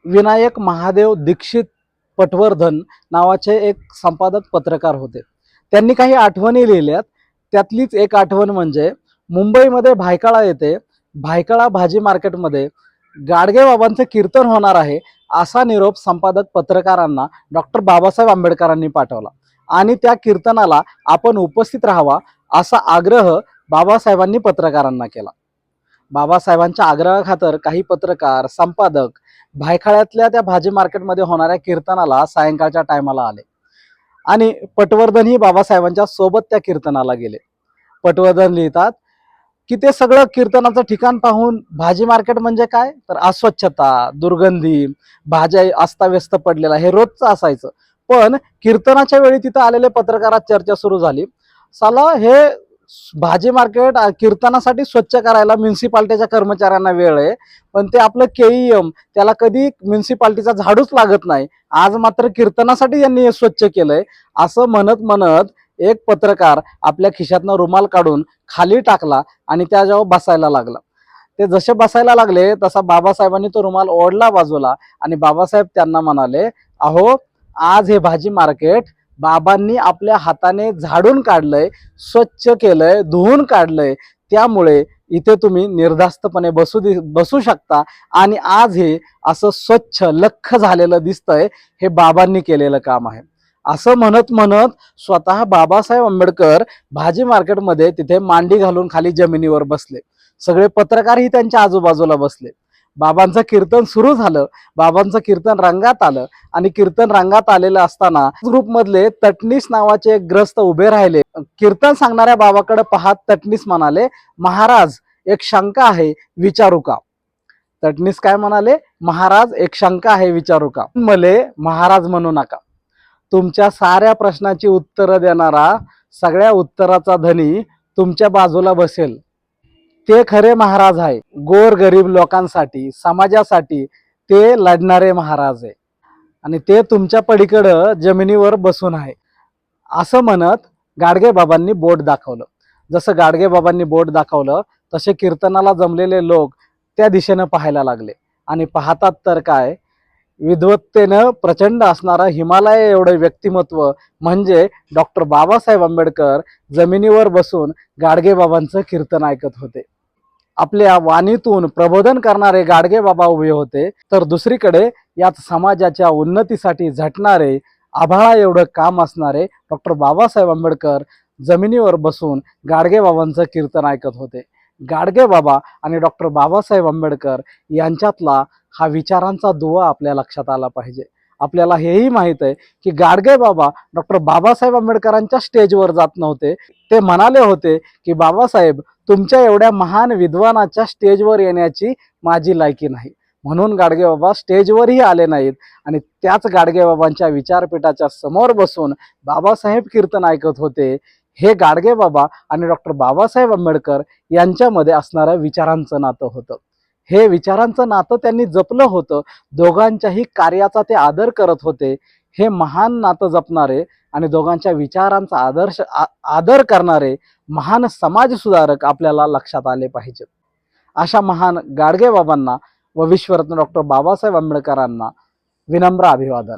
विनायक महादेव दीक्षित पटवर्धन नावाचे एक संपादक पत्रकार होते. त्यांनी काही आठवणी लिहिल्यात. त्यातलीच एक आठवण म्हणजे मुंबईमध्ये भायखळा येथे भायखळा भाजी मार्केटमध्ये गाडगेबाबांचं कीर्तन होणार आहे असा निरोप संपादक पत्रकारांना डॉक्टर बाबासाहेब आंबेडकरांनी पाठवला आणि त्या कीर्तनाला आपण उपस्थित राहावा असा आग्रह बाबासाहेबांनी पत्रकारांना केला. बाबासाहेबांच्या आग्रहाखातर काही पत्रकार संपादक भायखळ्यातल्या त्या भाजी मार्केटमध्ये होणाऱ्या कीर्तनाला सायंकाळच्या टायमाला आले आणि पटवर्धन ही बाबासाहेबांच्या सोबत त्या कीर्तनाला गेले. पटवर्धन लिहितात की ते सगळं कीर्तनाचं ठिकाण पाहून भाजी मार्केट म्हणजे काय तर अस्वच्छता, दुर्गंधी, भाज्या अस्ताव्यस्त पडलेला हे रोजचं असायचं. पण कीर्तनाच्या वेळी तिथं आलेले पत्रकारात चर्चा सुरू झाली, साला हे भाजी मार्केट कीर्तनासाठी स्वच्छ करायला म्युन्सिपाल्टीच्या कर्मचाऱ्यांना वेळ आहे, पण ते आपलं केईएम त्याला कधी म्युन्सिपाल्टीचा झाडूच लागत नाही, आज मात्र कीर्तनासाठी यांनी हे स्वच्छ केलंय असं म्हणत म्हणत एक पत्रकार आपल्या खिशातनं रुमाल काढून खाली टाकला आणि त्याच्यावर बसायला लागला. ते जसे बसायला लागले तसा बाबासाहेबांनी तो रुमाल ओढला बाजूला आणि बाबासाहेब त्यांना म्हणाले, अहो आज हे भाजी मार्केट बाबांनी आपल्या हाताने झाडून काढलंय, स्वच्छ केलंय, धुवून काढलंय, त्यामुळे इथे तुम्ही निर्धास्तपणे बसू शकता आणि आज हे असं स्वच्छ लख्ख झालेलं दिसतंय, हे बाबांनी केलेलं काम आहे. असं म्हणत म्हणत स्वतः बाबासाहेब आंबेडकर भाजी मार्केटमध्ये तिथे मांडी घालून खाली जमिनीवर बसले. सगळे पत्रकारही त्यांच्या आजूबाजूला बसले. बाबांचं कीर्तन सुरू झालं. बाबांचं कीर्तन रंगात आलं आणि कीर्तन रंगात आलेलं असताना ग्रुपमधले तटनीस नावाचे एक ग्रस्त उभे राहिले. कीर्तन सांगणाऱ्या बाबाकडे पाहत तटनीस म्हणाले, महाराज एक शंका आहे, विचारू का? तटनीस काय म्हणाले, महाराज एक शंका आहे, विचारू का? मले महाराज म्हणू नका. तुमच्या साऱ्या प्रश्नाची उत्तरं देणारा, सगळ्या उत्तराचा धनी तुमच्या बाजूला बसेल ते खरे महाराज आहे. गोर गरीब लोकांसाठी, समाजासाठी ते लढणारे महाराज आहे आणि ते तुमच्या पलीकडं जमिनीवर बसून आहे. असं म्हणत गाडगेबाबांनी बोट दाखवलं. जसं गाडगेबाबांनी बोट दाखवलं तसे कीर्तनाला जमलेले लोक त्या दिशेनं पाहायला लागले आणि पाहतात तर काय, विद्वत्तेनं प्रचंड असणारं हिमालय एवढं व्यक्तिमत्व म्हणजे डॉक्टर बाबासाहेब आंबेडकर जमिनीवर बसून गाडगेबाबांचं कीर्तन ऐकत होते. आपल्या वाणीतून प्रबोधन करणारे गाडगेबाबा उभे होते, तर दुसरीकडे याच समाजाच्या उन्नतीसाठी झटणारे, आभाळा एवढं काम असणारे डॉक्टर बाबासाहेब आंबेडकर जमिनीवर बसून गाडगेबाबांचं कीर्तन ऐकत होते. गाडगेबाबा आणि डॉक्टर बाबासाहेब आंबेडकर यांच्यातला हा विचारांचा दुवा आपल्या लक्षात आला पाहिजे. आपल्याला हेही माहित आहे की गाडगेबाबा डॉक्टर बाबासाहेब आंबेडकरांच्या स्टेजवर जात नव्हते. ते म्हणाले होते की बाबासाहेब, तुमच्या एवढ्या महान विद्वानाच्या स्टेजवर येण्याची माझी लायकी नाही. म्हणून गाडगेबाबा स्टेजवरही आले नाहीत आणि त्याच गाडगेबाबांच्या विचारपीठाच्या समोर बसून बाबासाहेब कीर्तन ऐकत होते. हे गाडगेबाबा आणि डॉक्टर बाबासाहेब आंबेडकर यांच्यामध्ये असणारं विचारांचं नातं होतं. हे विचारांचं नातं त्यांनी जपलं होतं. दोघांच्याही कार्याचा ते आदर करत होते. हे महान नातं जपणारे आणि दोघांच्या विचारांचा आदर करणारे महान समाजसुधारक आपल्याला लक्षात आले पाहिजेत. अशा महान गाडगेबाबांना व विश्वरत्न डॉक्टर बाबासाहेब आंबेडकरांना विनम्र अभिवादन.